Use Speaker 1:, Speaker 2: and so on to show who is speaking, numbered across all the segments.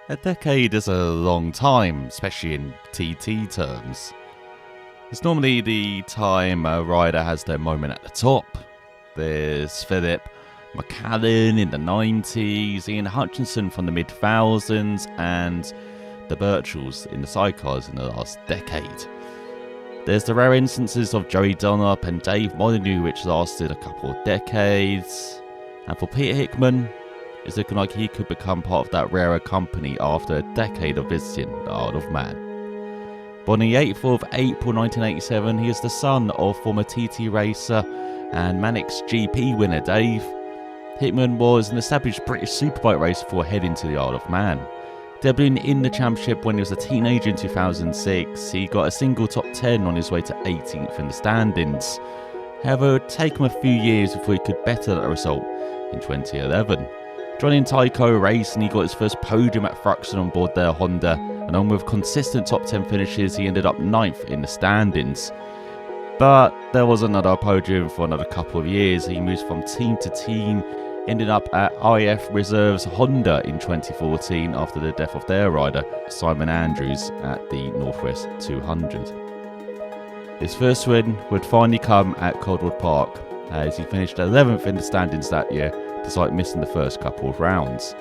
Speaker 1: A decade is a long time, especially in TT terms. It's normally the time a rider has their moment at the top. There's Philip McCallan in the 90s, Ian Hutchinson from the mid-2000s, and the Birchalls in the sidecars in the last decade. There's the rare instances of Joey Dunlop and Dave Molyneux, which lasted a couple of decades. And for Peter Hickman, it's looking like he could become part of that rarer company after a decade of visiting the Isle of Man. Born on the 8th of April 1987, he is the son of former TT racer and Mannix GP winner Dave. Hickman was an established British superbike racer before heading to the Isle of Man. Debuting in the championship when he was a teenager in 2006, he got a single top 10 on his way to 18th in the standings. However, it would take him a few years before he could better that result in 2011. Joining Tyco Racing, he got his first podium at Thruxton on board their Honda, and on with consistent top 10 finishes, he ended up 9th in the standings. But there was another podium for another couple of years. He moves from team to team, ending up at IF Reserves Honda in 2014 after the death of their rider, Simon Andrews, at the Northwest 200. His first win would finally come at Coldwood Park, as he finished 11th in the standings that year, despite missing the first couple of rounds.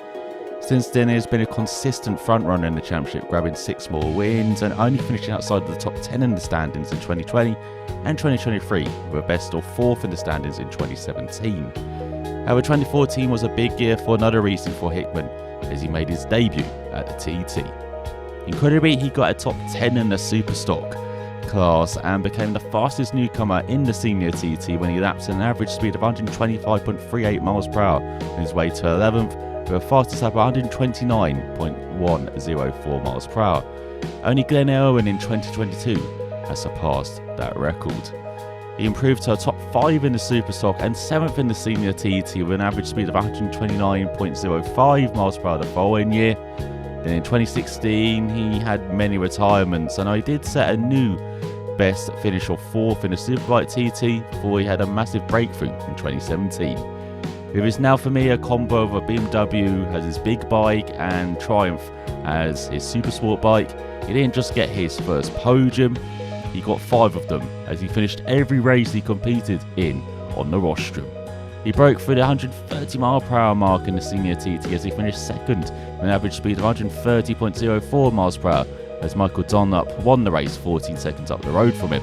Speaker 1: Since then, he has been a consistent frontrunner in the championship, grabbing 6 more wins and only finishing outside of the top 10 in the standings in 2020 and 2023, with a best of 4th in the standings in 2017. However, 2014 was a big year for another reason for Hickman, as he made his debut at the TT. Incredibly, he got a top 10 in the Superstock class and became the fastest newcomer in the senior TT when he lapped at an average speed of 125.38 miles per hour on his way to 11th, with a fastest lap of 129.104 miles per hour. Only Glenn Irwin in 2022 has surpassed that record. He improved to a top 5 in the Superstock and 7th in the senior TT with an average speed of 129.05 miles per hour the following year. Then in 2016 he had many retirements, and he did set a new best finish of 4th in the Superbike TT before he had a massive breakthrough in 2017. With his now familiar combo of a BMW as his big bike and Triumph as his super sport bike, he didn't just get his first podium, he got 5 of them as he finished every race he competed in on the rostrum. He broke through the 130 mile per hour mark in the senior TT as he finished 2nd with an average speed of 130.04 miles per hour as Michael Dunlop won the race 14 seconds up the road from him.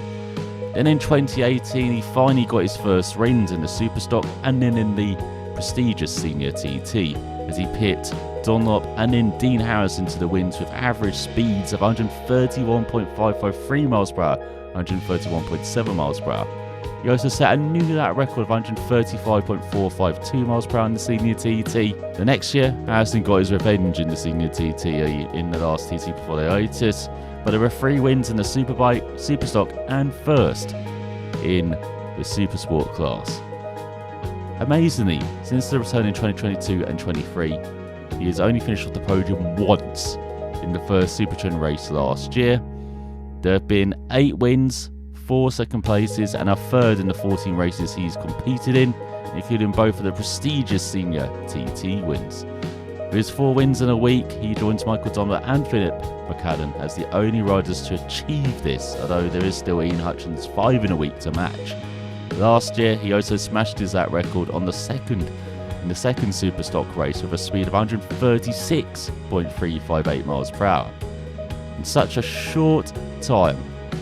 Speaker 1: Then in 2018 he finally got his first wins in the Superstock and then in the prestigious senior TT as he pit Dunlop and then Dean Harrison to the wins with average speeds of 131.553 miles per hour, 131.7 miles per hour. He also set a new lap record of 135.452 miles per hour in the senior TT. The next year, Harrison got his revenge in the senior TT in the last TT before the hiatus, but there were 3 wins in the Superbike, Superstock and first in the Supersport class. Amazingly, since the return in 2022 and 23, he has only finished off the podium once in the first Supertrin race last year. There have been 8 wins, 4 second places and a 3rd in the 14 races he's competed in, including both of the prestigious senior TT wins. With his 4 wins in a week, he joins Michael Dunlop and Philip McCallan as the only riders to achieve this, although there is still Ian Hutchinson's 5 in a week to match. Last year, he also smashed his lap record in the second Superstock race with a speed of 136.358 miles per hour. In such a short time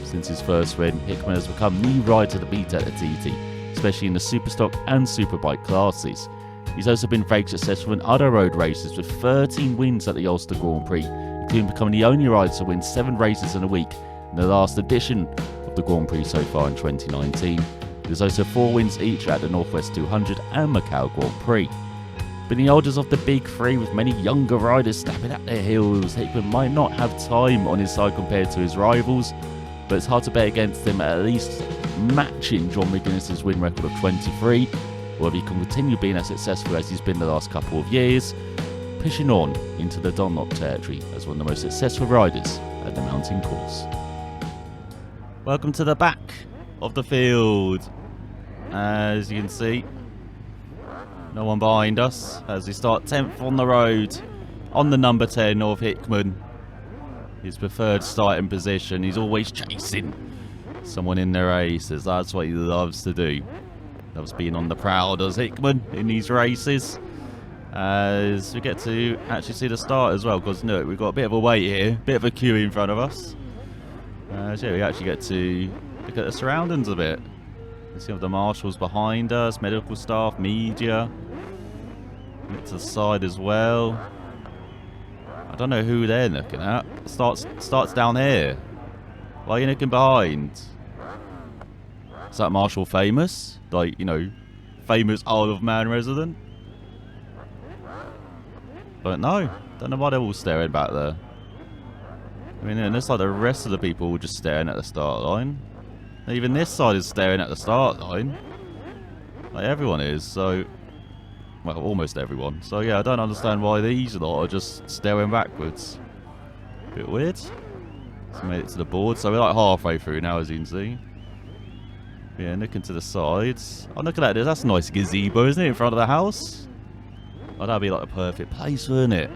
Speaker 1: since his first win, Hickman has become the rider to beat at the TT, especially in the Superstock and Superbike classes. He's also been very successful in other road races with 13 wins at the Ulster Grand Prix, including becoming the only rider to win 7 races in a week in the last edition of the Grand Prix so far in 2019. There's also 4 wins each at the Northwest 200 and Macau Grand Prix. But in the oldest of the big 3, with many younger riders snapping at their heels, Hickman might not have time on his side compared to his rivals, but it's hard to bet against him at least matching John McGuinness's win record of 23, or if he can continue being as successful as he's been the last couple of years, pushing on into the Dunlop territory as one of the most successful riders at the mountain course. Welcome to the back of the field. As you can see, no one behind us as we start 10th on the road on the number 10 of Hickman. His preferred starting position. He's always chasing someone in their races. That's what he loves to do. Loves being on the prowl, does Hickman, in these races. As we get to actually see the start as well, because no, we've got a bit of a wait here, bit of a queue in front of us. So we actually get to look at the surroundings a bit. See the marshals behind us, medical staff, media. Look to the side as well. I don't know who they're looking at. Starts down here. Why are you looking behind? Is that marshal famous? Like, you know, famous Isle of Man resident? Don't know. Don't know why they're all staring back there. I mean, it looks like the rest of the people were just staring at the start line. Even this side is staring at the start line. Like everyone is, so... Well, almost everyone. So yeah, I don't understand why these lot are just staring backwards. Bit weird. So we made it to the board. So we're like halfway through now, as you can see. Yeah, looking to the sides. Oh, look at that. That's a nice gazebo, isn't it, in front of the house? Oh, that'd be like a perfect place, wouldn't it?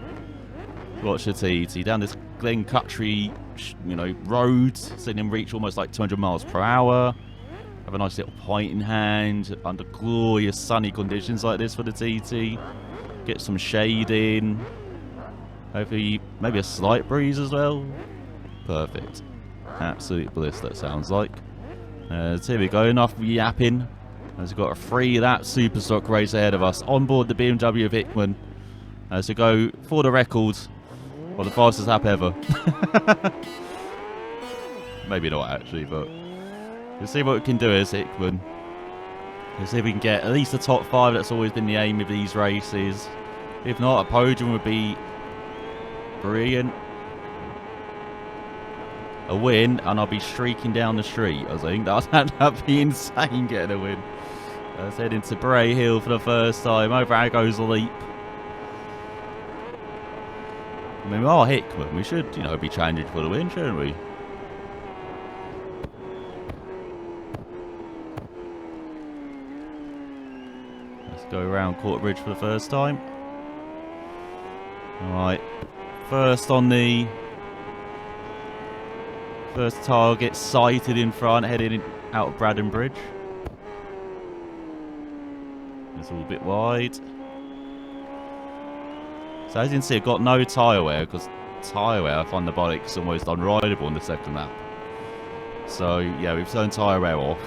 Speaker 1: Watch the TT down this Glen Country, you know, road. Seeing them reach almost like 200 miles per hour. Have a nice little pint in hand under glorious sunny conditions like this for the TT. Get some shade in. Hopefully, maybe a slight breeze as well. Perfect. Absolute bliss, that sounds like. So here we go, enough yapping. As we've got a free that Superstock race ahead of us on board the BMW of Hickman. So go for the record. Well, the fastest lap ever. Maybe not actually, but we'll see what we can do as Hickman. We'll see if we can get at least the top 5. That's always been the aim of these races. If not, a podium would be brilliant. A win, and I'll be streaking down the street, I think. That'd be insane getting a win. Let's head into Bray Hill for the first time. Over how goes the leap. I mean, we are Hickman. We should, you know, be challenging for the win, shouldn't we? Let's go around Court Bridge for the first time. Alright. First on the... First target sighted in front, heading out of Braddon Bridge. It's all a bit wide. So as you can see, I've got no tyre wear, because tyre wear, I find the bike's almost unrideable in the second lap. So yeah, we've turned tyre wear off.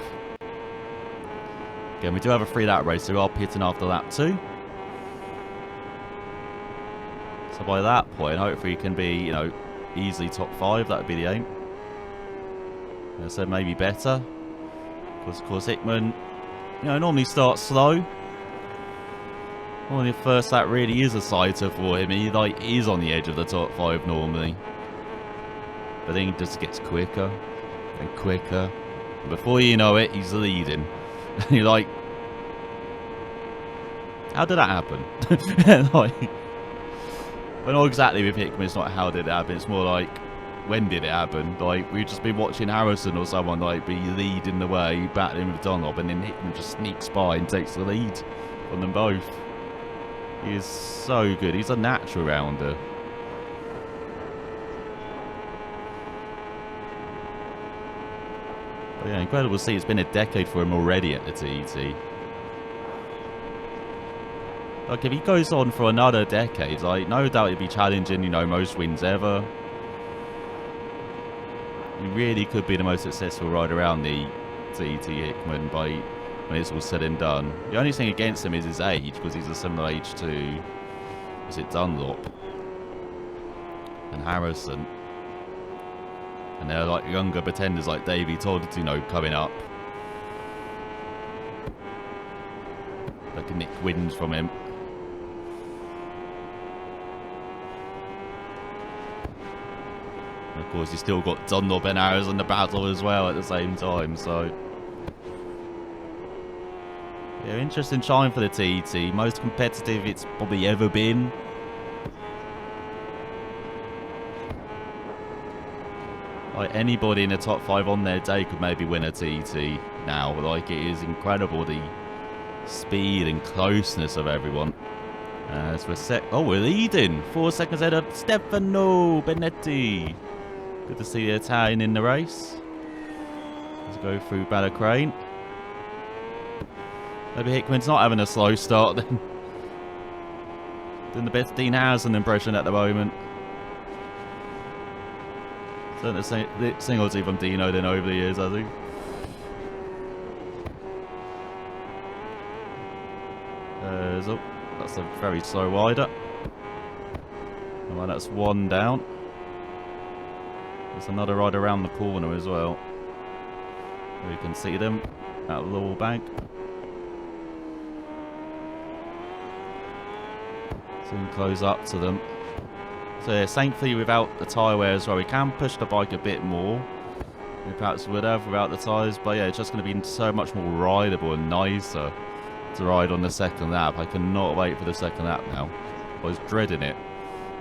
Speaker 1: Again, we do have a free lap race, so we are pitting after lap 2. So by that point, hopefully we can be, you know, easily top 5. That would be the aim. I said maybe better, because of course Hickman, you know, normally starts slow. Only the first lap really is a sighter for him. He like is on the edge of the top 5 normally, but then he just gets quicker and quicker. And before you know it, he's leading. And you're like, how did that happen? Like, well, not exactly with Hickman. It's not how did it happen. It's more like, when did it happen? Like, we've just been watching Harrison or someone like be leading the way, battling with Dunlop, and then Hickman just sneaks by and takes the lead on them both. He is so good. He's a natural rounder. But yeah, incredible to see. It's been a decade for him already at the TT. Like, if he goes on for another decade, like, no doubt he'd be challenging, you know, most wins ever. He really could be the most successful rider around the TT Hickman by when it's all said and done. The only thing against him is his age, because he's a similar age to, is it Dunlop and Harrison, and they're like younger pretenders like Davey Todd, you know, coming up. They can nick wins from him. And of course, you still got Dunlop and Harrison in the battle as well at the same time, so... Yeah, interesting time for the TT. Most competitive it's probably ever been. Like, anybody in the top 5 on their day could maybe win a TT now. Like, it is incredible, the speed and closeness of everyone. As we're leading. 4 seconds ahead of Stefano Benetti. Good to see the Italian in the race. Let's go through Balacrane. Maybe Hickman's not having a slow start then. Doing the best Dean Housen impression at the moment. Certainly the singlety from Dino then over the years, I think. So that's a very slow wider. Well, that's one down. There's another ride around the corner as well. We can see them out of the wall bank. Soon close up to them. So yeah, thankfully without the tyre wear as well, we can push the bike a bit more. We perhaps would have without the tyres, but yeah, it's just going to be so much more rideable and nicer to ride on the second lap. I cannot wait for the second lap now. I was dreading it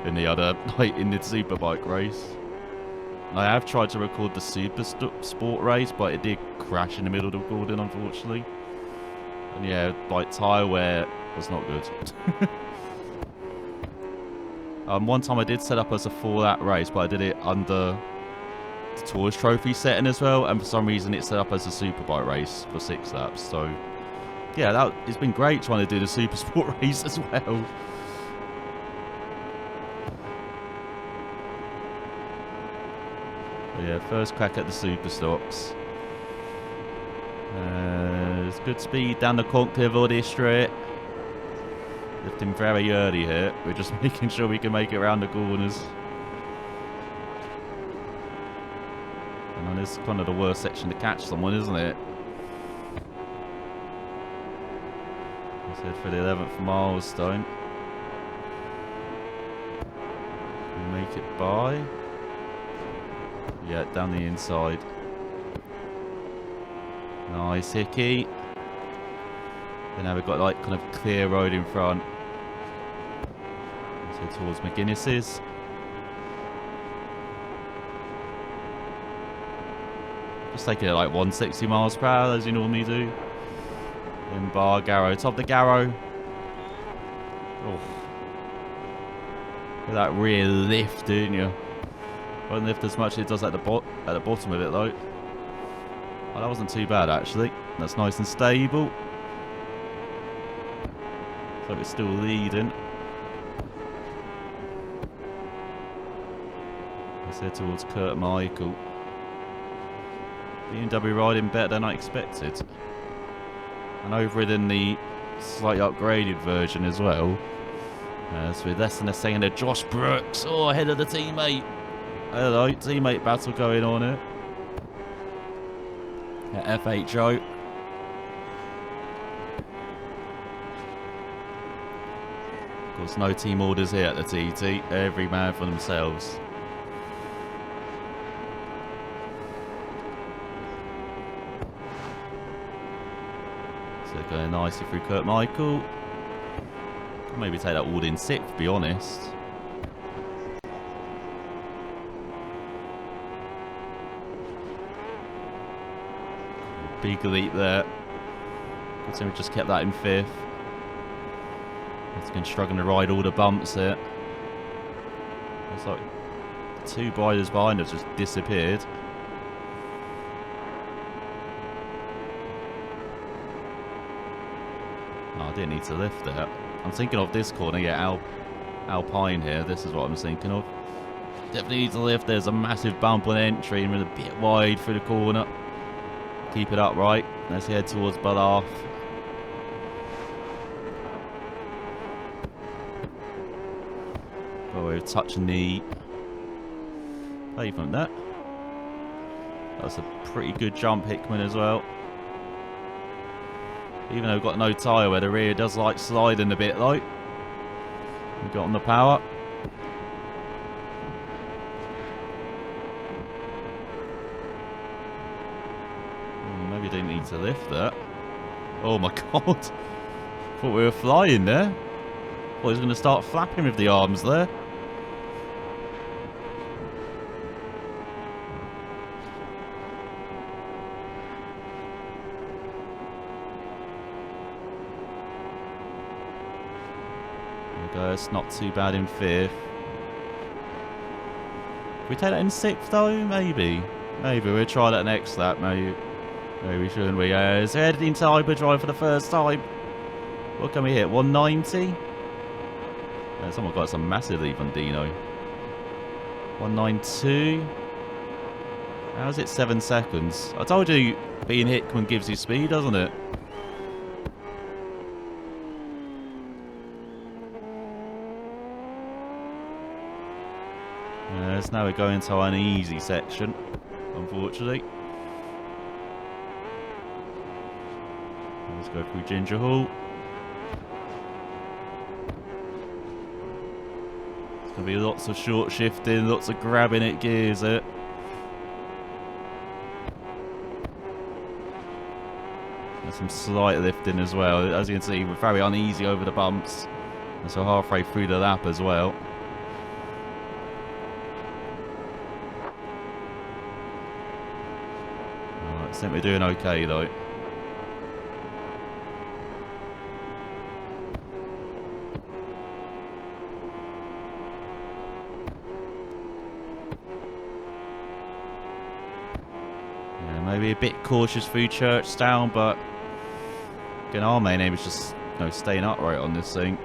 Speaker 1: in the other night in the Superbike race. I have tried to record the Supersport race, but it did crash in the middle of the recording, unfortunately. And yeah, like tyre wear was not good. One time I did set up as a 4-lap race, but I did it under the Tours Trophy setting as well, and for some reason it set up as a Superbike race for 6 laps. So yeah, it's been great trying to do the Supersport race as well. But yeah, first crack at the Superstocks. There's good speed down the Conclave district. Lifting very early here. We're just making sure we can make it around the corners. And this is kind of the worst section to catch someone, isn't it? Let's head for the 11th milestone. Can we make it by? Yeah, down the inside. Nice Hickey. And now we've got like kind of clear road in front. So towards McGuinness's. Just taking it like 160 miles per hour as you normally do. In bar, Garrow, top of the Garrow. Oh. Look at that rear lift, didn't you? Won't lift as much as it does at the bottom of it though. Oh, that wasn't too bad actually. That's nice and stable. So it's still leading. Let's head towards Kurt Michael. BMW riding better than I expected. And over it in the slightly upgraded version as well. So with less than a second of Josh Brooks. Oh, ahead of the teammate. Hello, teammate battle going on here. At FHO. Of course, no team orders here at the TT. Every man for themselves. So going nicely through Kurt Michael. Maybe take that all in 6th, to be honest. Big leap there. Good thing we just kept that in 5th. It's been struggling to ride all the bumps here. It's like the 2 riders behind us just disappeared. Oh, I didn't need to lift that. I'm thinking of this corner, yeah, Alpine here. This is what I'm thinking of. Definitely need to lift. There's a massive bump on entry and we're a bit wide through the corner. Keep it upright. Let's head towards Ballaugh. Oh, we're touching the pavement there. That's a pretty good jump, Hickman, as well. Even though we've got no tyre wear, the rear does like sliding a bit, like. We've got on the power. Maybe didn't need to lift that. Oh my god. Thought we were flying there. Well, he's going to start flapping with the arms there. That's not too bad in 5th. We take that in 6th though? Maybe. Maybe. We'll try that next lap, maybe. Maybe, shouldn't we? It's headed into hyperdrive for the first time. What can we hit? 190? Yeah, someone got some massive lead on Dino. 192. How's it 7 seconds? I told you being Hickman gives you speed, doesn't it? Yes, now we're going to an easy section, unfortunately. Let's go through Ginger Hall. There's going to be lots of short shifting, lots of grabbing at gears there. And some slight lifting as well. As you can see, we're very uneasy over the bumps. And so halfway through the lap as well. I think we're doing okay though. Yeah, maybe a bit cautious through Churchtown, but again, our main aim is just staying upright on this thing.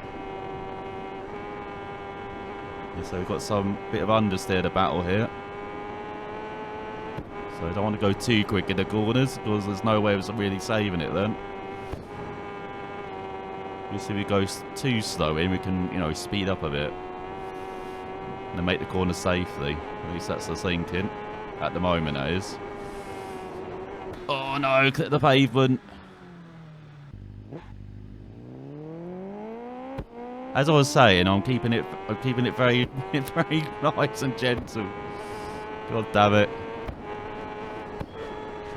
Speaker 1: And so we've got some bit of understeer to battle here. So I don't want to go too quick in the corners because there's no way of really saving it then. If we go too slow in, we can, speed up a bit. And then make the corner safely. At least that's the thinking. At the moment, that is. Oh no, clip the pavement. As I was saying, I'm keeping it very, very nice and gentle. God damn it.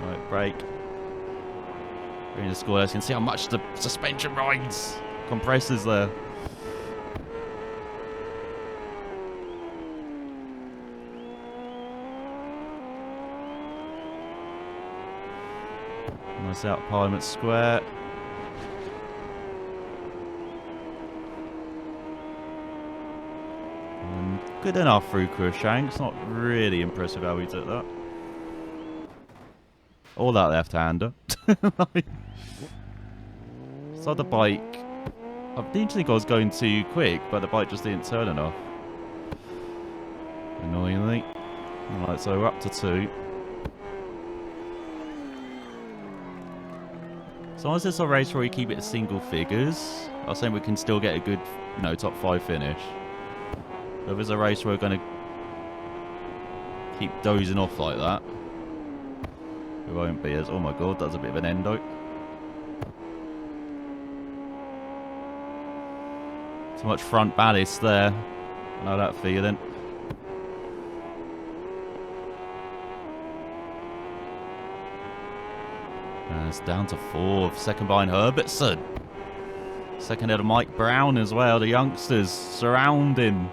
Speaker 1: Right, brake. Bring the score. You can see how much the suspension rides. Compressors there. Nice out Parliament Square. And good enough through Cruikshanks. Not really impressive how we took that. All that left-hander. So the bike... I didn't think I was going too quick, but the bike just didn't turn enough. Annoyingly. Alright, so we're up to 2. As long as it's a race where we keep it to single figures, I think we can still get a good, top 5 finish. But if it's a race where we're going to keep dozing off like that, it won't be as... Oh my god, that's a bit of an endo. Too much front ballast there. I know that feeling. And it's down to 4th. Second behind Herbertson. Second ahead of Mike Brown as well. The youngsters surrounding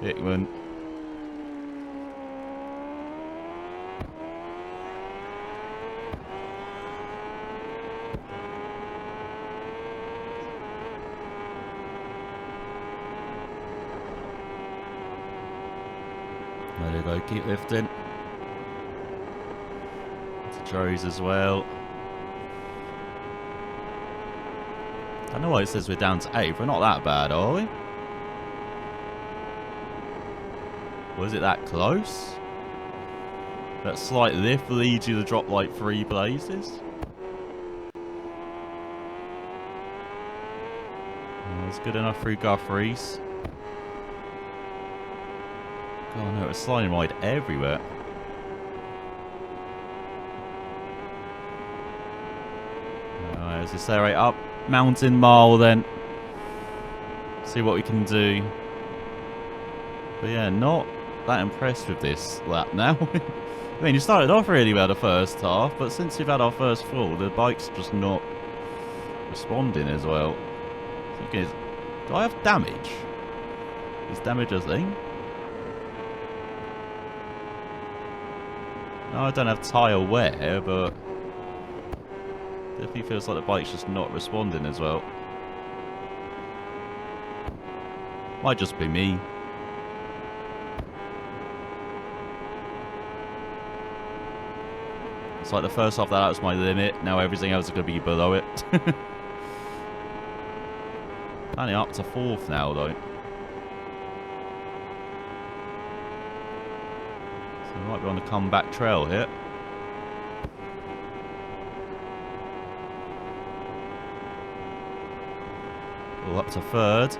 Speaker 1: Hickman. There you go, keep lifting. To Joe's as well. I don't know why it says we're down to 8th. We're not that bad, are we? Was it that close? That slight lift leads you to drop like 3 places. It's good enough through Guthrie's. Oh no, it's sliding wide everywhere. Alright, let's accelerate up Mountain Mile then. See what we can do. But yeah, not that impressed with this lap now. I mean, you started off really well the first half, but since we've had our first fall, the bike's just not responding as well. Do I have damage? Is damage a thing? No, I don't have tyre wear, but definitely feels like the bike's just not responding as well. Might just be me. It's like the first half that was my limit. Now everything else is going to be below it. Only up to 4th now, though. So we might be on the comeback trail here. All up to 3rd.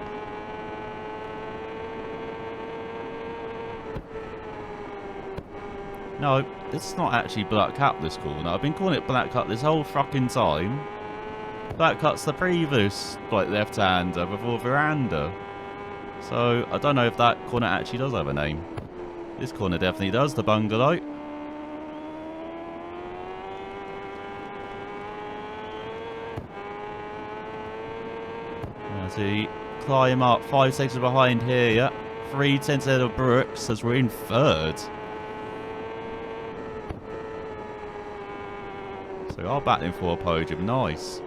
Speaker 1: No, it's not actually Black Cat this corner. I've been calling it Black Cat this whole fucking time. Black Cat's the previous, like, left-hander before Veranda. So, I don't know if that corner actually does have a name. This corner definitely does, the bungalow. As he climb up, 5 seconds behind here, yeah. 3/10 ahead of Brooks as we're in 3rd. So we are battling for a podium, nice.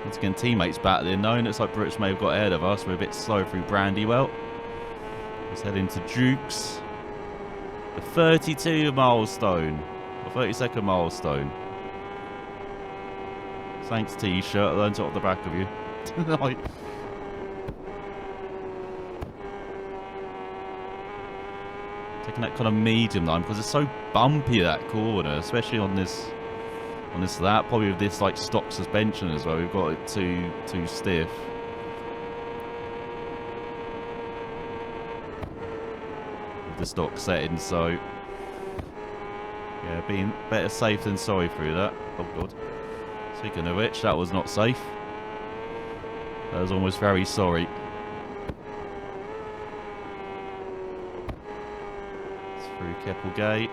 Speaker 1: Once again, teammates battling though. Looks like Brooks may have got ahead of us. We're a bit slow through Brandywell. Let's head into Dukes. The 32 milestone. Or 32nd milestone. Thanks, T-shirt. I learned it off the back of you. Like, taking that kind of medium line because it's so bumpy, that corner, especially on this lap. Probably with this like stock suspension as well. We've got it too stiff. With the stock settings, so yeah, being better safe than sorry through that. Oh god. Speaking of which, that was not safe. That was almost very sorry. It's through Keppelgate.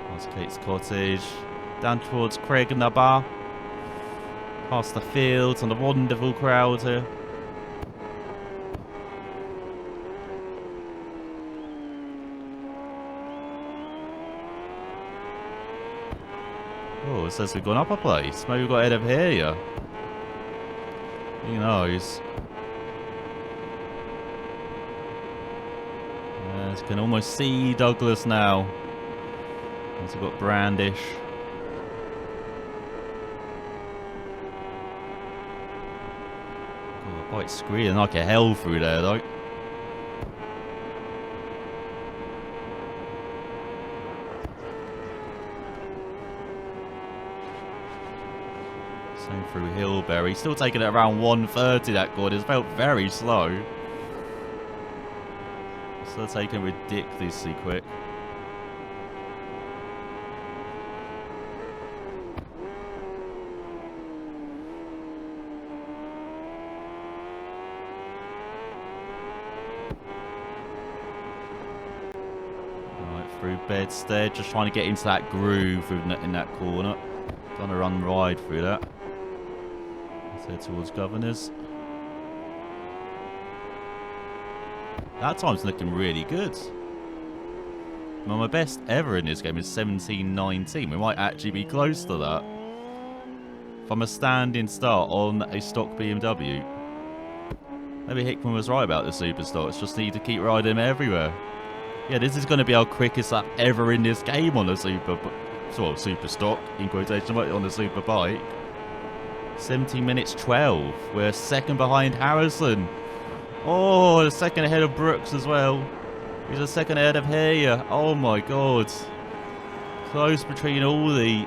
Speaker 1: Past Kate's Cottage. Down towards Craig and the Bar. Past the fields and the wonderful crowd here. Oh, it says we've gone up a place. Maybe we've got ahead of here, yeah. Who knows? Yes, can almost see Douglas now. Once we've got Brandish. Oh, quite screaming like a hell through there, though. Same through Hillberry. Still taking it around 130, that corner. It's felt very slow. Still taking ridiculously quick. Right, through Bedstead. Just trying to get into that groove in that corner. Gonna run wide through that. Head towards Governors. That time's looking really good. Well, my best ever in this game is 17:19. We might actually be close to that. From a standing start on a stock BMW. Maybe Hickman was right about the Superstocks. Just need to keep riding them everywhere. Yeah, this is going to be our quickest lap ever in this game on a Superstock, in quotation, on a super bike. 17 minutes 12. We're second behind Harrison. Oh, a second ahead of Brooks as well. He's a second ahead of Heya. Oh my god. Close between all the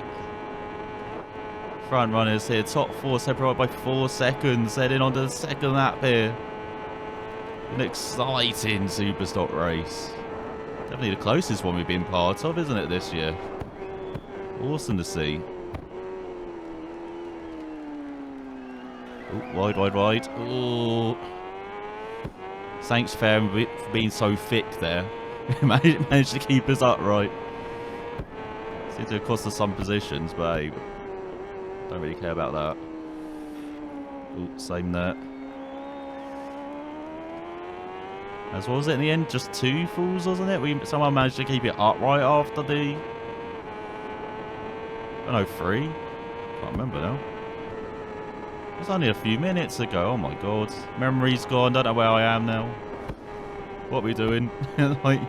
Speaker 1: front runners here. Top 4 separated by 4 seconds. Heading on to the second lap here. An exciting Superstock race. Definitely the closest one we've been part of, isn't it, this year? Awesome to see. Ooh, wide, wide, wide. Ooh. Thanks, Fair, for being so thick there. Managed to keep us upright. Seems to have cost us some positions, but hey, don't really care about that. Ooh, same there. As what was it in the end? Just 2 falls, wasn't it? Someone managed to keep it upright after the Oh no, 3? Can't remember now. It was only a few minutes ago. Oh my god. Memory's gone. Don't know where I am now. What are we doing? Like,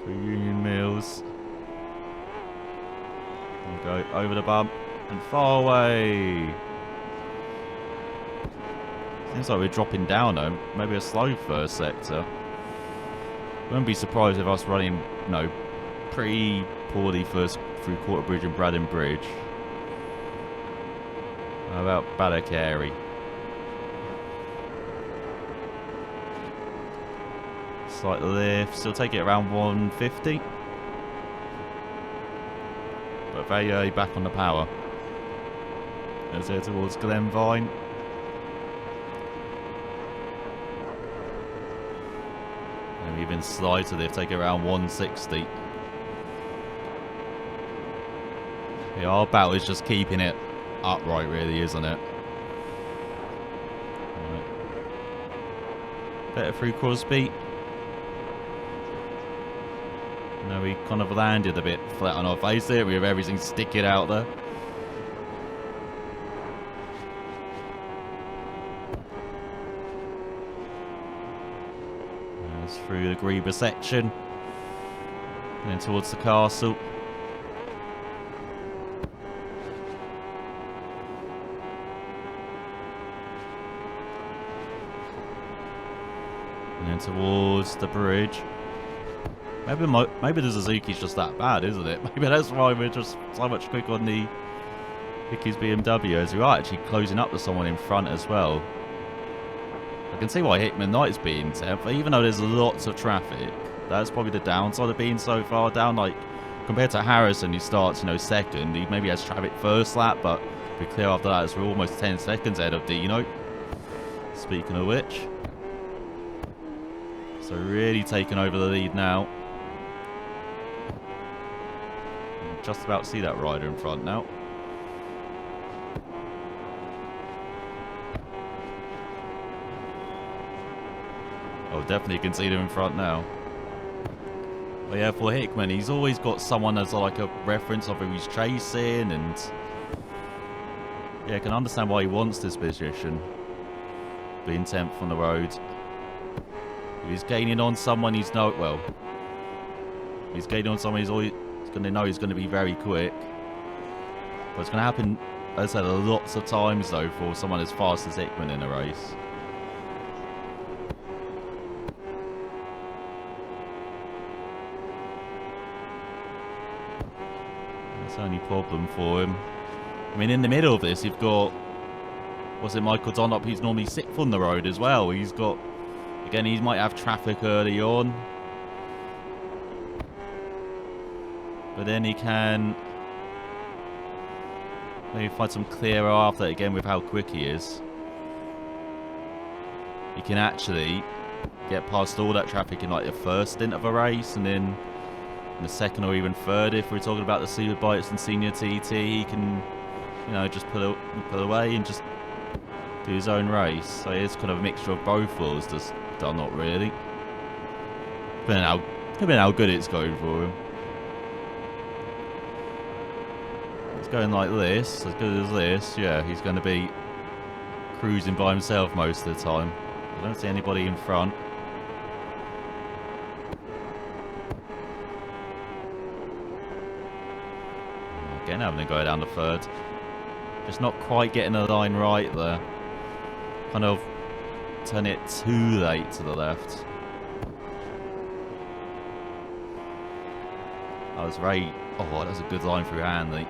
Speaker 1: for Union Mills. Go over the bump and far away. Seems like we're dropping down though. Maybe a slow first sector. Wouldn't be surprised if us running, you know, pretty poorly first through Quarter Bridge and Braddon Bridge. How about Badakari? Slight lift, still take it around 150. But very early back on the power. As there towards Glenvine. And even slide to lift, take it around 160. Yeah, our battle is just keeping it upright, really, isn't it? Right. Better through Crosby. No, we kind of landed a bit flat on our face there with everything sticking out there. That's through the Grieber section. And then towards the castle. And then towards the bridge. Maybe the Suzuki's just that bad, isn't it? Maybe that's why we're just so much quicker on the Hickey's BMW, as we are actually closing up to someone in front as well. I can see why Hickman Knight's being 10th, even though there's lots of traffic. That's probably the downside of being so far down. Like, compared to Harrison, who starts, you know, second, he maybe has traffic first lap, but be clear after that, as we're almost 10 seconds ahead of Dino. Speaking of which. So really taking over the lead now. Just about see that rider in front now. Oh, definitely can see them in front now. But yeah, for Hickman, he's always got someone as like a reference of who he's chasing, and yeah, I can understand why he wants this position. Being 10th on the road. If he's gaining on someone, he's well. If he's gaining on someone, he's always going to know he's going to be very quick. But it's going to happen, as I said, lots of times though for someone as fast as Hickman in a race. That's the only problem for him. I mean, in the middle of this, you've got, was it Michael Donop? He's normally 6th on the road as well. He's got, again, he might have traffic early on. But then he can maybe find some clearer after, again, with how quick he is. He can actually get past all that traffic in like the first stint of a race, and then in the second or even third, if we're talking about the Superbikes and Senior TT, he can, you know, just pull away and just do his own race. So it's kind of a mixture of both worlds, just done not really. Depending how good it's going for him. Going like this, as good as this, yeah, he's going to be cruising by himself most of the time. I don't see anybody in front. Again, having to go down the third. Just not quite getting the line right there. Kind of turn it too late to the left. That was right. Oh, that was a good line through Hanley.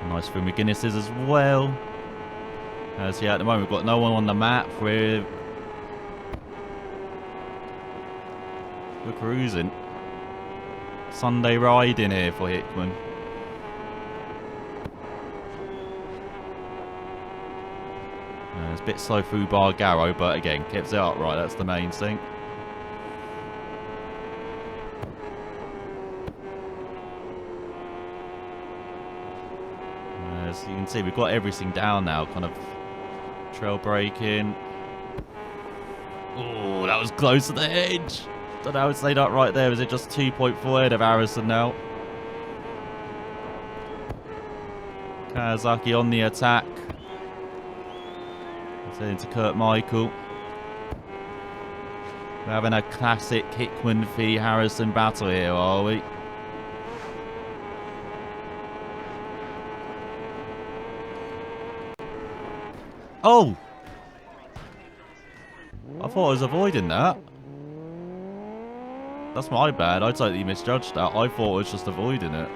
Speaker 1: Nice for McGuinness's as well. As yeah, at the moment we've got no one on the map. We're cruising. Sunday ride in here for Hickman. It's a bit slow through Bargarrow, but again, keeps it upright. That's the main thing. As you can see, we've got everything down now, kind of trail braking. Oh, that was close to the edge. Don't know how it's laid up right there. Is it just 2.4 ahead of Harrison now? Kawasaki on the attack. Heading to Kurt Michael. We're having a classic Hickman v Harrison battle here, are we? Oh! I thought I was avoiding that. That's my bad. I totally misjudged that. I thought I was just avoiding it.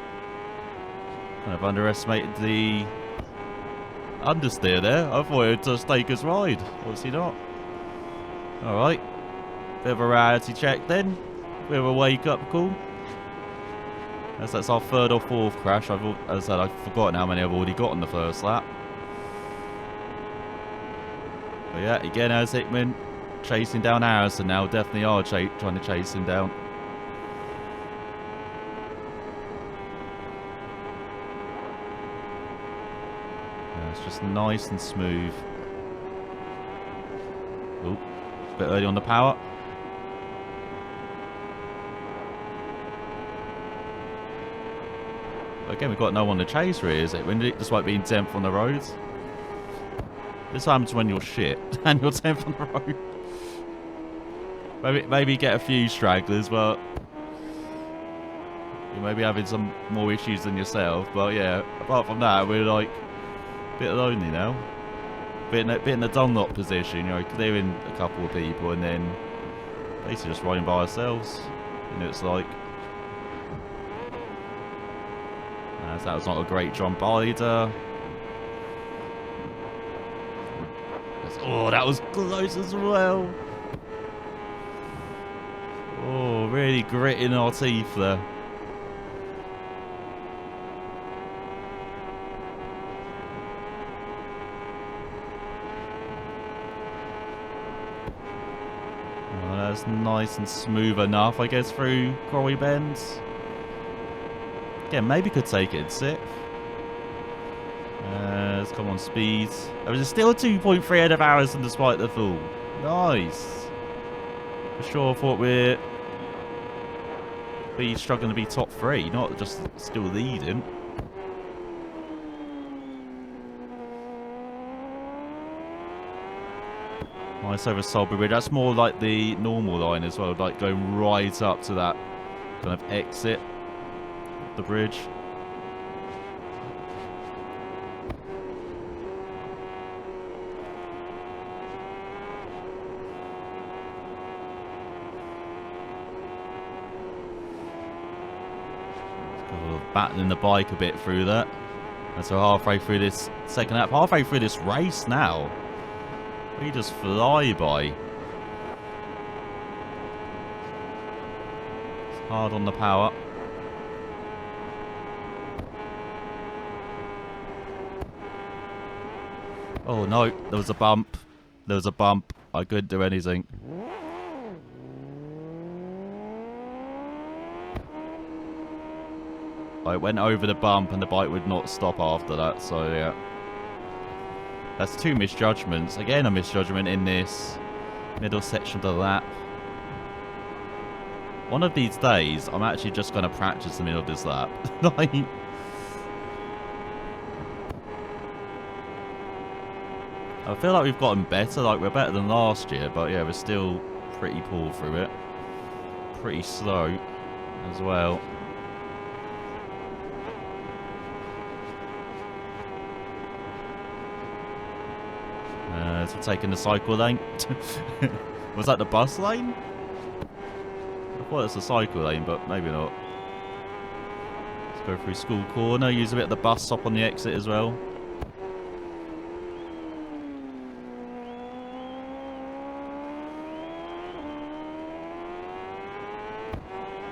Speaker 1: Kind of underestimated the understeer there. I thought it would just take us ride. Obviously not. Alright. Bit of a reality check then. Bit of a wake up call. That's our third or fourth crash. As I said, I've forgotten how many I've already got on the first lap. But yeah, again, as Hickman chasing down Harrison now. Definitely are trying to chase him down. Yeah, it's just nice and smooth. Oh, a bit early on the power. Again, we've got no one to chase, really, is it? Despite being 10th on the roads. This happens when you're shit and you're 10th on the road. Maybe get a few stragglers, but you may be having some more issues than yourself. But yeah, apart from that, we're like a bit lonely now. Bit in the Dunlop position, you know, clearing a couple of people and then basically just riding by ourselves. You know, it's like. That was not a great jump either. Oh, that was close as well. Oh, really gritting our teeth there. Oh, that's nice and smooth enough, I guess, through Quarry Bends. Yeah, maybe could take it in 6th. Let's come on, speed. There was still 2.3 ahead of Harrison despite the fall. Nice. For sure, I thought we'd be struggling to be top 3, not just still leading. Nice over Salisbury Bridge. That's more like the normal line as well, like going right up to that kind of exit. The bridge. Battling the bike a bit through that. And so halfway through this second lap, halfway through this race now, we just fly by. It's hard on the power. Oh no, there was a bump. There was a bump. I couldn't do anything. I went over the bump and the bike would not stop after that, so yeah. That's 2 misjudgments. Again, a misjudgment in this middle section of the lap. One of these days, I'm actually just going to practice the middle of this lap. Like, I feel like we've gotten better, like we're better than last year, but yeah, we're still pretty poor through it. Pretty slow as well. So taking the cycle lane. Was that the bus lane? I thought it's a cycle lane, but maybe not. Let's go through School Corner, use a bit of the bus stop on the exit as well.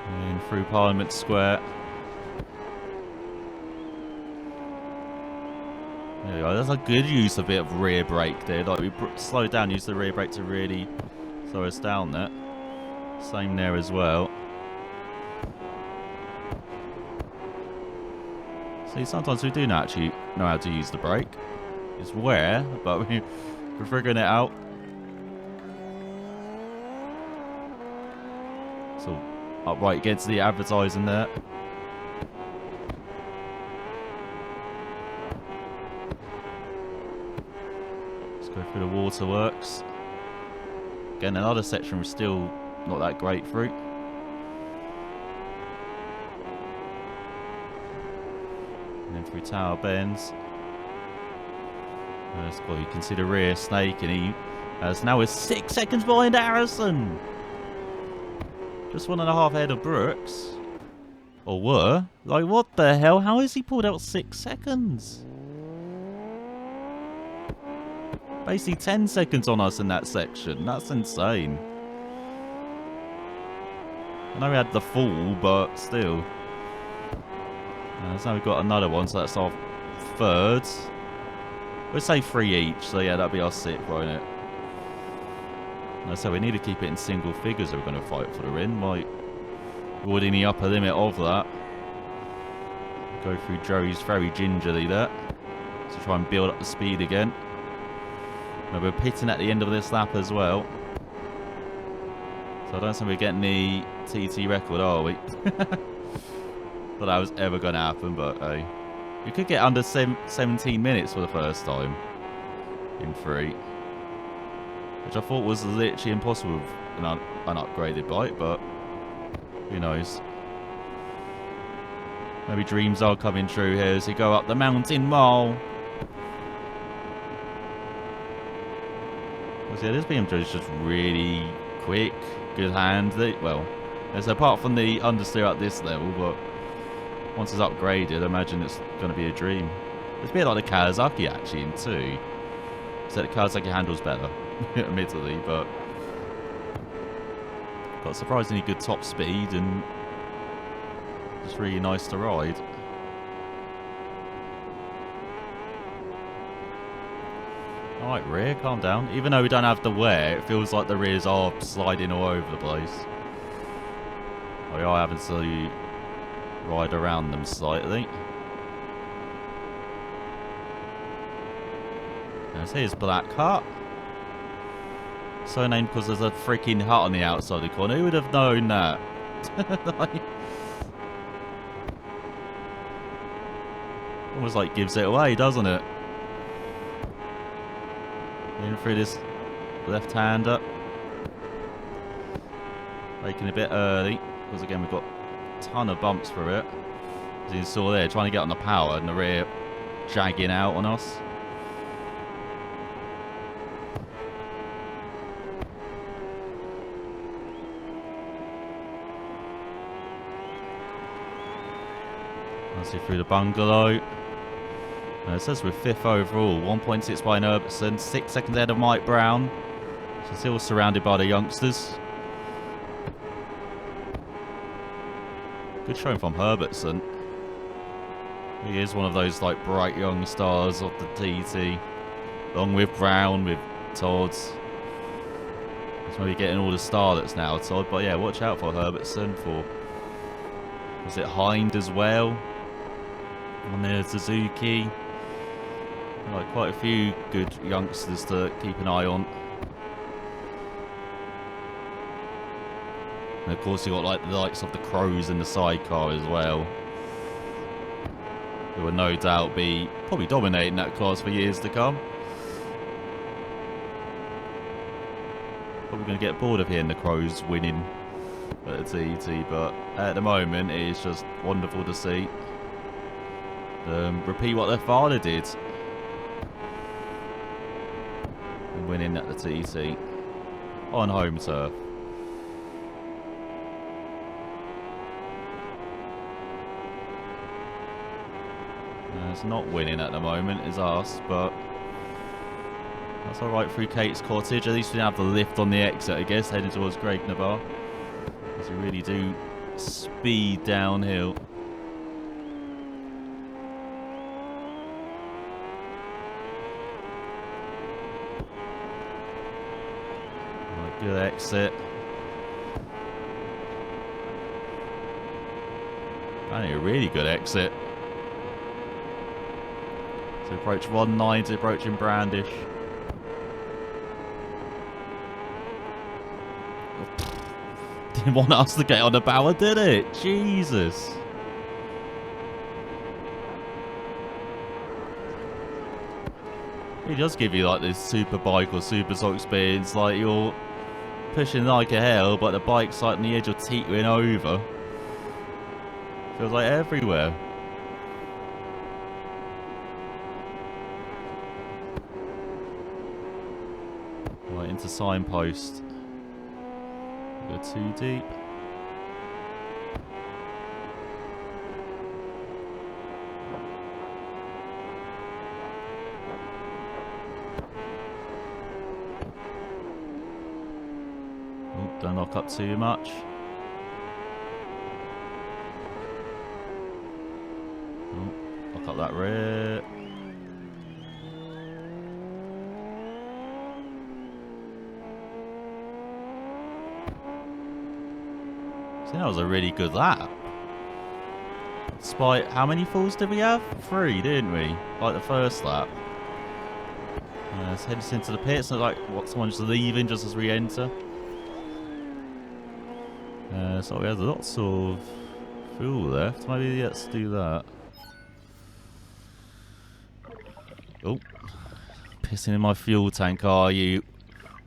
Speaker 1: And through Parliament Square. There we go. That's a good use of a bit of rear brake there. Like we slowed down, used the rear brake to really slow us down there. Same there as well. See, sometimes we do not actually know how to use the brake. It's rare, but we're figuring it out. So up right against the advertising there. Let's go through the waterworks. Again, another section was still not that grapefruit. And then through Tower Bends. Well, you can see the rear snake, and he now is 6 seconds behind Harrison. Just 1.5 ahead of Brooks. Or were. Like, what the hell? How has he pulled out 6 seconds? Basically 10 seconds on us in that section. That's insane. I know we had the fall, but still. So now we've got another one, so that's our third. We'll say 3 each, so yeah, that'll be our 6th, won't it? So we need to keep it in single figures if we're going to fight for the win. Like, avoiding the upper limit of that. Go through Joey's very gingerly there to try and build up the speed again. Now we're pitting at the end of this lap as well. So I don't think we're getting the TT record, are we? Thought that was ever going to happen, but hey. We could get under 17 minutes for the first time in 3. Which I thought was literally impossible with an upgraded bike, but who knows. Maybe dreams are coming true here as we go up the mountain mile. So yeah, this BMJ is just really quick, good hand. Well, as apart from the understeer at this level, but once it's upgraded, I imagine it's going to be a dream. It's a bit like the Kawasaki actually in 2. Except the Kawasaki handles better, admittedly, but got surprisingly good top speed and just really nice to ride. Alright, rear, calm down. Even though we don't have the wear, it feels like the rears are sliding all over the place. We are having to ride around them slightly. Now here's Black Hut. So named because there's a freaking hut on the outside of the corner. Who would have known that? Like, almost like gives it away, doesn't it? In through this left-hander. Braking a bit early, because again we've got a ton of bumps through it. As you saw there, trying to get on the power and the rear jagging out on us. Nicely through the bungalow. It says we're 5th overall, 1.6 behind Herbertson, 6 seconds ahead of Mike Brown. So still surrounded by the youngsters. Good showing from Herbertson. He is one of those like bright young stars of the TT. Along with Brown, with Todd. He's maybe getting all the starlets now, Todd. But yeah, watch out for Herbertson. For was it Hind as well? And there's Suzuki. Like quite a few good youngsters to keep an eye on. And of course you got like the likes of the Crows in the sidecar as well. Who will no doubt be probably dominating that class for years to come. Probably going to get bored of hearing the Crows winning at the TT, but at the moment it is just wonderful to see. Repeat what their father did. And winning at the TT on home turf. It's not winning at the moment, is us, but that's alright through Kate's cottage. At least we have the lift on the exit, I guess, heading towards Grosvenor. As we really do speed downhill. Good exit. And a really good exit. To approach 190, approaching Brandish. didn't want us to get on the power, did it? Jesus. He does give you like this super bike or Superstock experience, like you're pushing like a hell, but the bike's like on the edge of teetering over. Feels like everywhere. Right, into signpost. Go too deep. Oh, don't lock up too much. Oh, lock up that rear. See, that was a really good lap. Despite how many falls did we have? 3, didn't we? Like the first lap. Let's head us into the pits. Looks like what, someone's leaving just as we enter. So we have lots of fuel left. Maybe let's do that. Oh, pissing in my fuel tank, are you?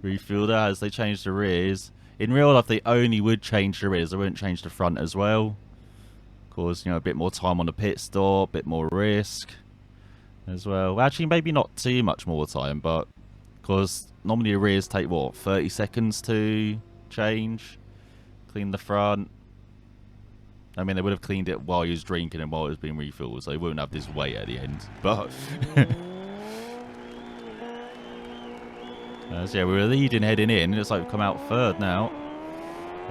Speaker 1: Refuel that as they change the rears. In real life, they only would change the rears. They wouldn't change the front as well. Of course, you know, a bit more time on the pit stop, a bit more risk as well. Actually, maybe not too much more time, but because normally the rears take, what, 30 seconds to change? Clean the front. I mean, they would have cleaned it while he was drinking and while it was being refueled, so he wouldn't have this weight at the end. But so yeah, we were leading heading in. It's like we've come out third now.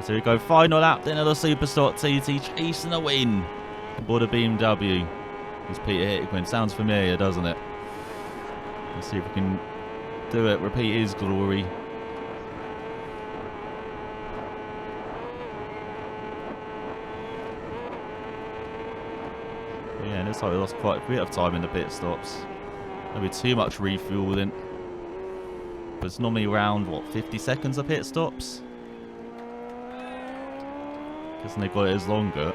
Speaker 1: So we go final lap, then another Superstock TT chasing the win. Aboard a BMW. It's Peter Hickman. Sounds familiar, doesn't it? Let's see if we can do it. Repeat his glory. Yeah, it looks like we lost quite a bit of time in the pit stops. Maybe too much refueling. But it's normally around, what, 50 seconds of pit stops? Guessing they got it as longer.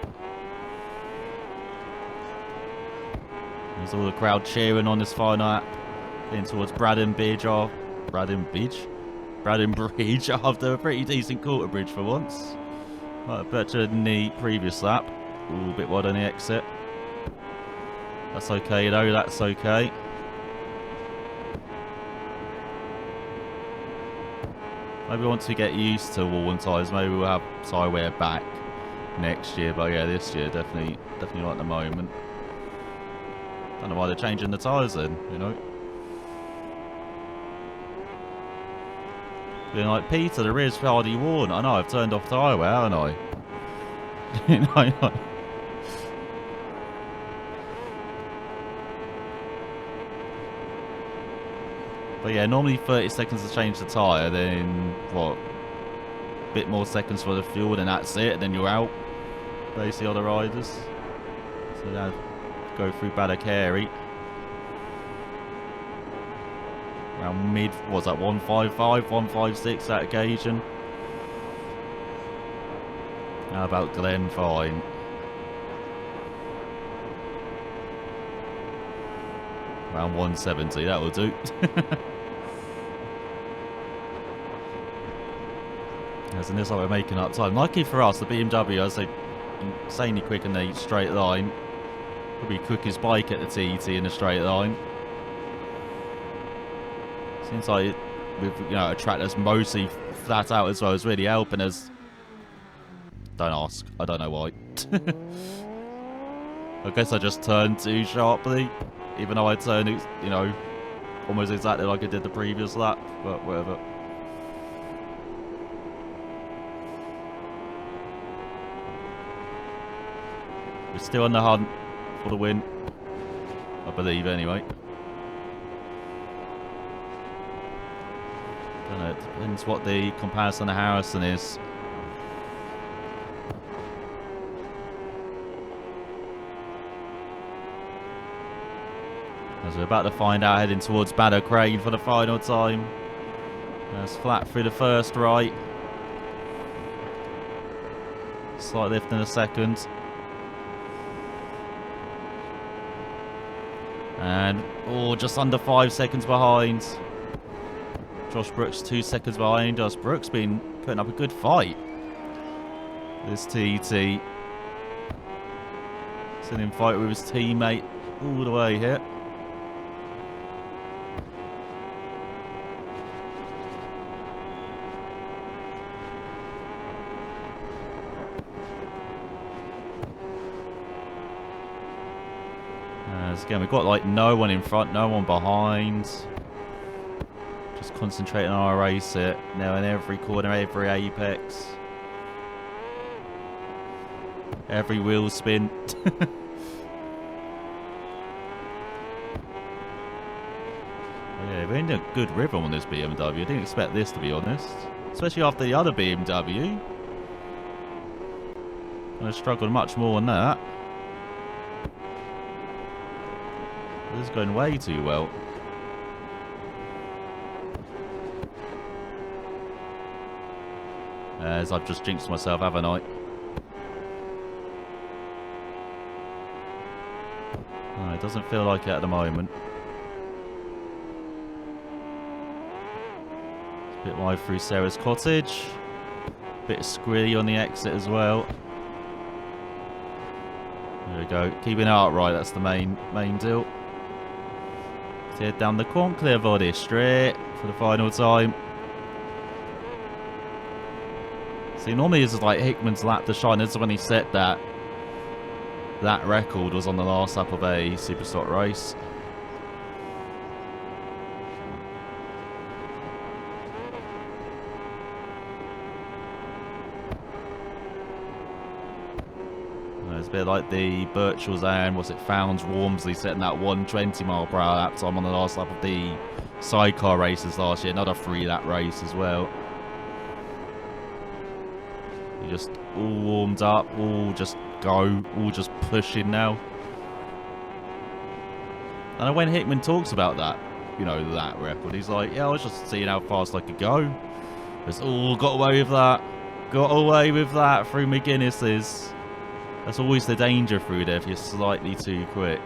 Speaker 1: There's all the crowd cheering on this final lap. Heading towards Braddon Bridge after a pretty decent quarter bridge for once. Better than the previous lap. Ooh, a bit wide on the exit. That's okay though, that's okay. Maybe once we get used to wall and tyres, maybe we'll have tyre wear back next year. But yeah, this year definitely like the moment. Don't know why they're changing the tyres then, you know. Being like, Peter, the rear's hardly worn. I know, I've turned off tyre wear, haven't I? You know. But yeah, normally 30 seconds to change the tyre, then what? A bit more seconds for the fuel, and that's it, and then you're out. Basically, other riders. So now go through Badacary. Around mid, what's that, 155, 156 that occasion. How about Glen? Fine. Around 170, that will do. As in this, like we're making up time. Lucky for us, the BMW has a insanely quick in the straight line. Probably quickest bike at the TT in a straight line. Seems like with, you know, a track that's mostly flat out as well is really helping us. Don't ask. I don't know why. I guess I just turned too sharply, even though I turned, you know, almost exactly like I did the previous lap. But whatever. We're still on the hunt for the win, I believe, anyway. Don't know, it depends what the comparison to Harrison is. As we're about to find out, heading towards Badacrane for the final time. That's flat through the first right. Slight lift in a second. And, oh, just under 5 seconds behind. Josh Brooks 2 seconds behind us. Brooks been putting up a good fight. This TT. Seen him fight with his teammate all the way here. Again, we've got like no one in front, no one behind. Just concentrating on our race here. Now in every corner, every apex. Every wheel spin. Yeah, we're in a good rhythm on this BMW. I didn't expect this, to be honest. Especially after the other BMW. I struggled much more on that. This is going way too well. As I've just jinxed myself, haven't I? Oh, it doesn't feel like it at the moment. It's a bit wide through Sarah's cottage. Bit squirrely on the exit as well. There we go. Keeping it upright, that's the main deal. Head down the Conclave body straight for the final time. See, normally this is like Hickman's lap to shine. This is when he set that record, was on the last lap of a Superstock race. It's a bit like the Birchall's and what's it, Founds Walmsley setting that 120 mile per hour lap time on the last lap of the sidecar races last year. Another 3-lap race as well. You just all warmed up, all just go, all just pushing now. And when Hickman talks about that, you know, that record, he's like, yeah, I was just seeing how fast I could go. Just all got away with that. Got away with that through McGuinness's. That's always the danger through there if you're slightly too quick.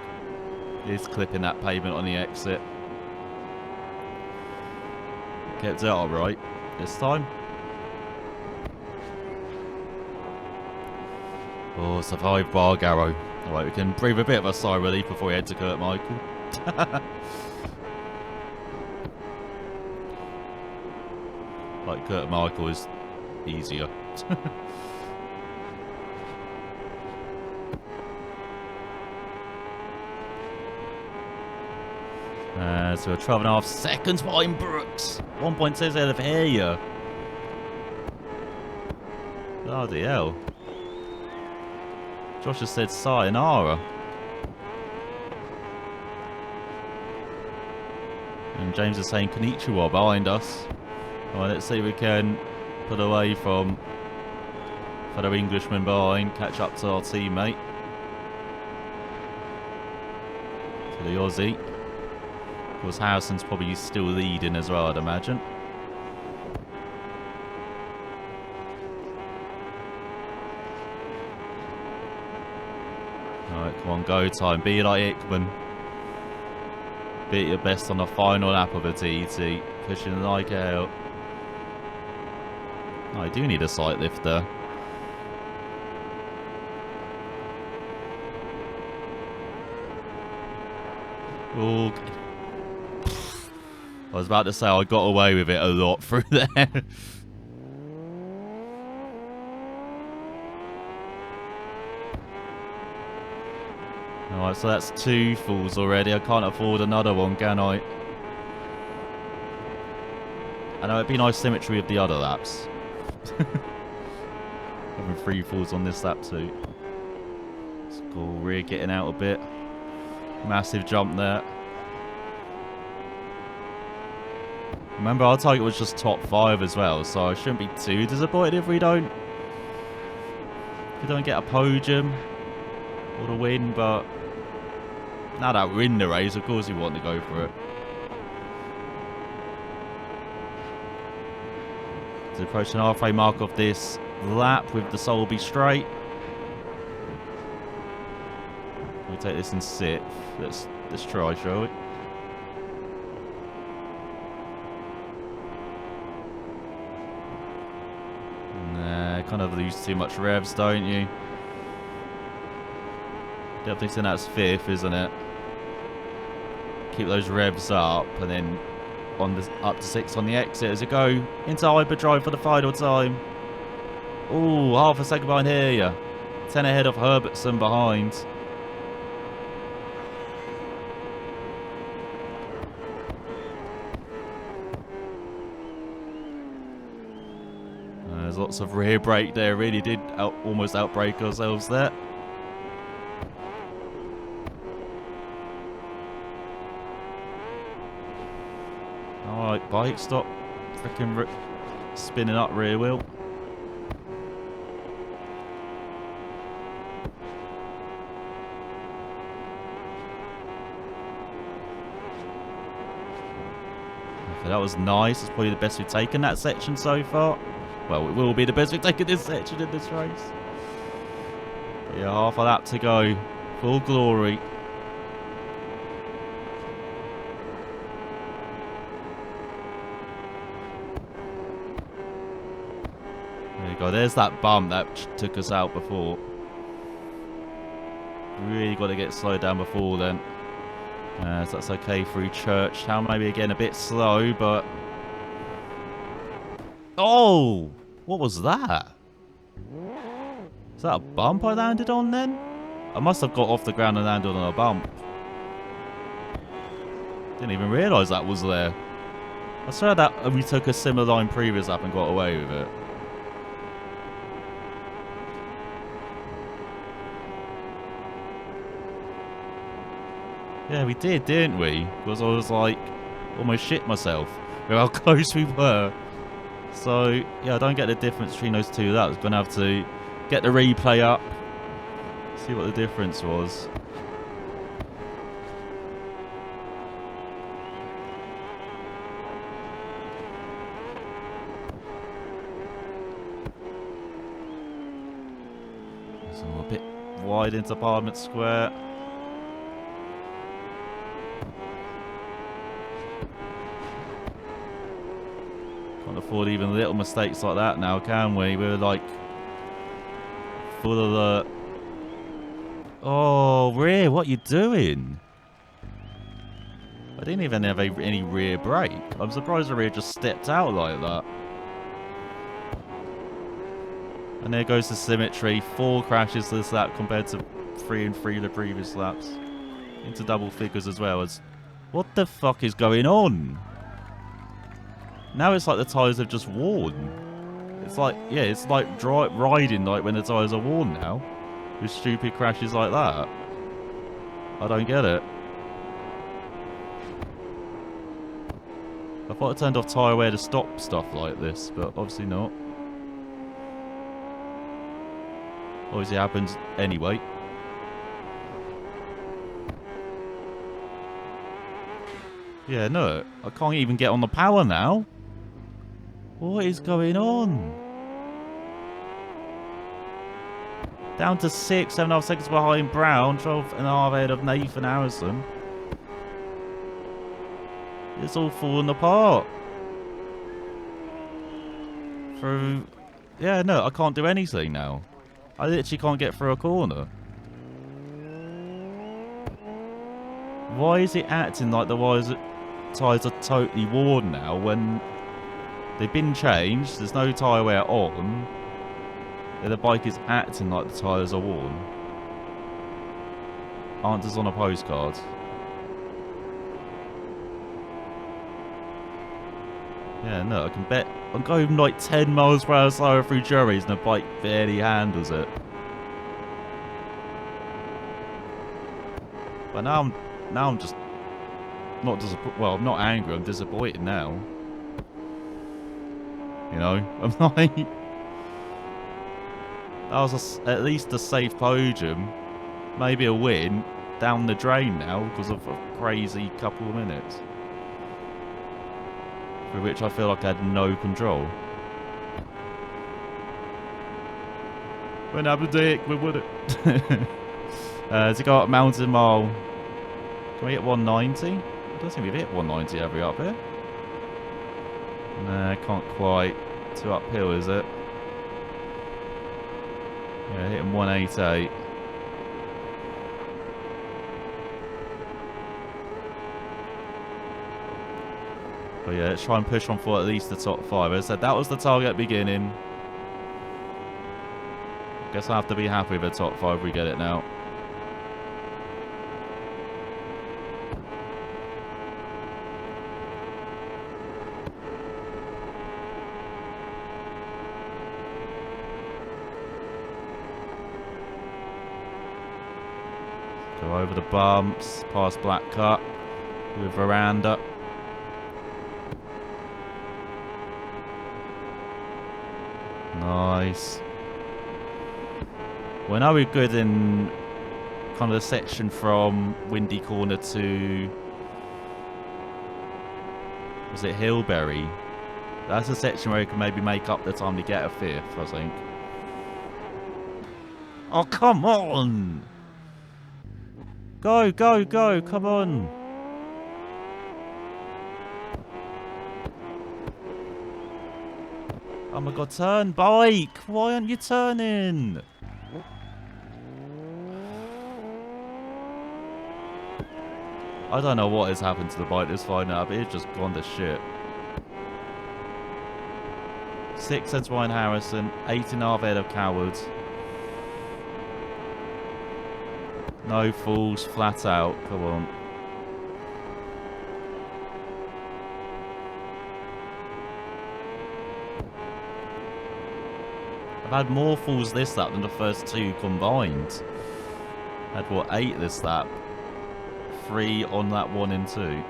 Speaker 1: It's clipping that pavement on the exit. Kept it alright this time. Oh, survived bar Garrow. Alright, we can breathe a bit of a sigh of relief before we head to Kurt Michael. Like Kurt Michael is easier. So we're 12.5 seconds behind Brooks. 1.6 ahead of here. Bloody hell. Josh has said sayonara. And James is saying konnichiwa behind us. Well, let's see if we can put away from fellow Englishman behind. Catch up to our teammate. To the Aussie. Of course, Harrison's probably still leading as well, I'd imagine. Alright, come on, go time. Be like Hickman. Be at your best on the final lap of a TT. Pushing like hell. Oh, I do need a sight lifter. Oh, I was about to say I got away with it a lot through there. Alright, so that's 2 falls already. I can't afford another one, can I? I know it'd be nice symmetry with the other laps. Having 3 falls on this lap too. It's cool. Rear getting out a bit. Massive jump there. Remember, our target was just top 5 as well, so I shouldn't be too disappointed if we don't get a podium or the win, but now that we're in the race, of course we want to go for it. So approaching the halfway mark of this lap with the Solby straight. We'll take this in 6th. Let's try, shall we? Nah, kind of lose too much revs, don't you? Definitely think that's 5th, isn't it? Keep those revs up, and then on the up to 6 on the exit as you go into hyperdrive for the final time. Ooh, half a second behind here. 10 ahead of Herbertson behind. There's lots of rear brake there. Really did almost outbrake ourselves there. Alright, bike, stop freaking spinning up rear wheel. Okay, that was nice. It's probably the best we've taken that section so far. Well, it will be the best we've taken this section in this race. But yeah, half a lap to go. Full glory. There you go. There's that bump that took us out before. Really got to get slowed down before then. So that's okay through Churchtown. Maybe again a bit slow, but... Oh! What was that? Is that a bump I landed on then? I must have got off the ground and landed on a bump. Didn't even realise that was there. I swear that we took a similar line previous lap and got away with it. Yeah, we did, didn't we? Because I was like, almost shit myself with how close we were. So, yeah, I don't get the difference between those two laps. I'm going to have to get the replay up, see what the difference was. So a bit wide into Parliament Square. Can't afford even little mistakes like that now, can we? We're like full of the... Oh, rear, what you doing? I didn't even have any rear brake. I'm surprised the rear just stepped out like that. And there goes the symmetry. 4 crashes this lap compared to 3 and 3 the previous laps. Into double figures as well. As what the fuck is going on? Now it's like the tyres have just worn. It's like, yeah, it's like riding like when the tyres are worn now. With stupid crashes like that. I don't get it. I thought I turned off tyre wear to stop stuff like this, but obviously not. Obviously happens anyway. Yeah, no, I can't even get on the power now. What is going on? Down to 6, 7.5 seconds behind Brown, 12.5 ahead of Nathan Harrison. It's all falling apart. Through... Yeah, no, I can't do anything now. I literally can't get through a corner. Why is it acting like the tyres are totally worn now when they've been changed, there's no tyre wear on, and the bike is acting like the tyres are worn? Answers on a postcard. Yeah, no, I can bet I'm going like 10 miles per hour slower through Juries and the bike barely handles it. But now I'm just not disappointed. Well, I'm not angry, I'm disappointed now. You know, I'm like, that was at least a safe podium, maybe a win, down the drain now because of a crazy couple of minutes, for which I feel like I had no control. Wouldn't happen to Hickman, would it? Has he got Mountain Mile? Can we hit 190? I don't think we've hit 190 every up here. Nah, can't quite. Too uphill, is it? Yeah, hitting 188. But yeah, let's try and push on for at least the top 5. As I said, that was the target at the beginning. Guess I'll have to be happy with the top 5 if we get it now. Go over the bumps, past Black Cut with Veranda. Nice. Well, now we're good in kind of the section from Windy Corner to... was it Hillberry? That's a section where you can maybe make up the time to get a 5th, I think. Oh, come on! Go, go, go, come on! Oh my god, turn, bike! Why aren't you turning? I don't know what has happened to the bike this far now, but it's just gone to shit. 6 heads Ryan Harrison, 8.5 head of Cowards. No fools, flat out, come on. I've had more falls this lap than the first 2 combined. I had what, 8 this lap? 3 on that 1 and 2.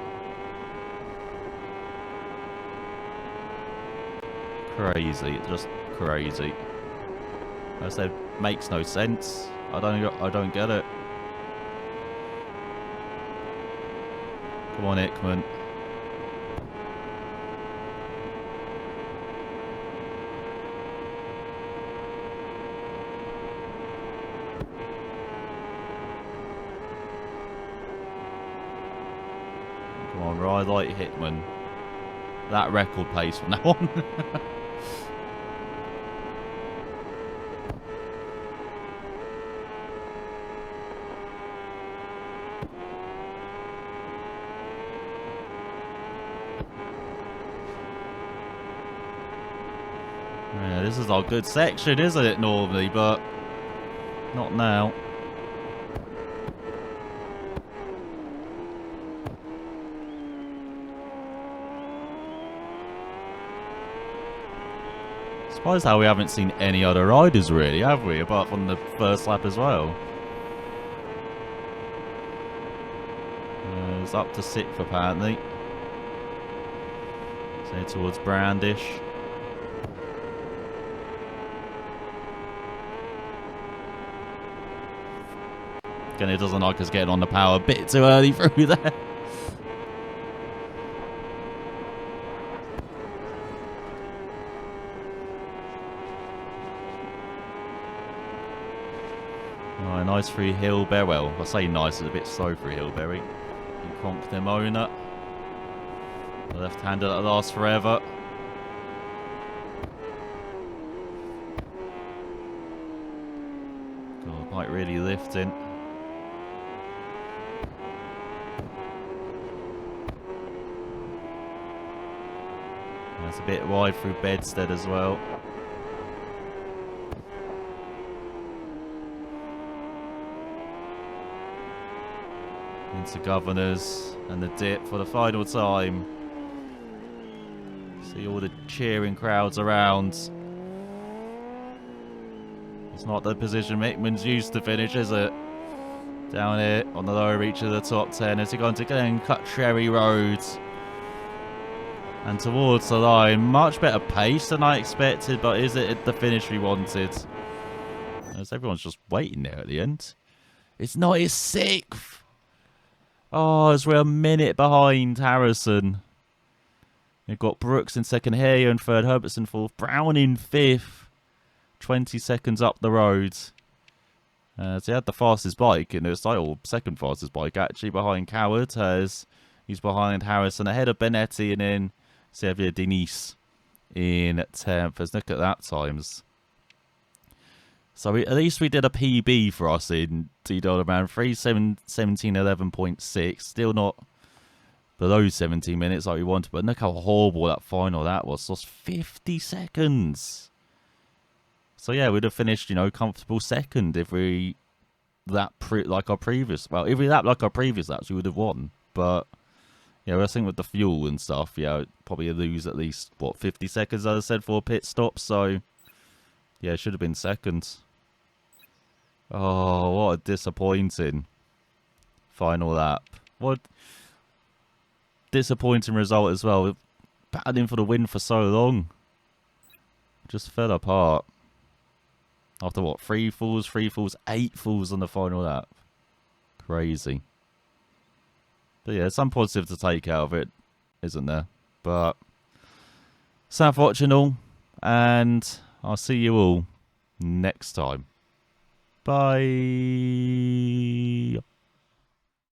Speaker 1: Crazy, just crazy. I said, makes no sense. I don't get it. Come on, Hickman. Come on, ride like Hickman. That record pace from now on. Yeah, this is our good section, isn't it, normally, but not now. Surprised how we haven't seen any other riders, really, have we? Apart from the first lap as well. It's up to 6th, apparently. So towards Brandish. Again, it doesn't like us getting on the power a bit too early through there. Alright, nice through Hillberry. Well, I say nice, it's a bit slow through Hillberry. You conk Demona. The left-hander that lasts forever. God, bike really lifting. That's a bit wide through Bedstead as well. Into Governors and the dip for the final time. See all the cheering crowds around. It's not the position Hickman's used to finish, is it? Down here on the lower reach of the top 10 as he going to again cut Cherry Road. And towards the line, much better pace than I expected, but is it the finish we wanted? As everyone's just waiting there at the end. It's not his 6th. Oh, as we're a minute behind Harrison. We've got Brooks in 2nd, Hare in 3rd, Herbertson 4th, Brown in 5th. 20 seconds up the road. So he had the fastest bike, and it was like, second fastest bike actually, behind Coward. He's behind Harrison, ahead of Benetti, and then Xavier Denise in 10th. Let's look at that times. So at least we did a PB for us in D-Dollar Man. 3:17:11.6. Still not below 17 minutes like we wanted, but look how horrible that final that was. Lost 50 seconds. So yeah, we'd have finished, comfortable second if we like our previous laps, we would have won. But yeah, I think with the fuel and stuff, probably lose at least 50 seconds, as I said, for a pit stop. So yeah, it should have been second. Oh, what a disappointing final lap. What disappointing result as well. We've battling for the win for so long. Just fell apart. After 3 falls, 8 falls on the final lap. Crazy. But yeah, some positive to take out of it, isn't there? But thanks for watching all, and I'll see you all next time. Bye.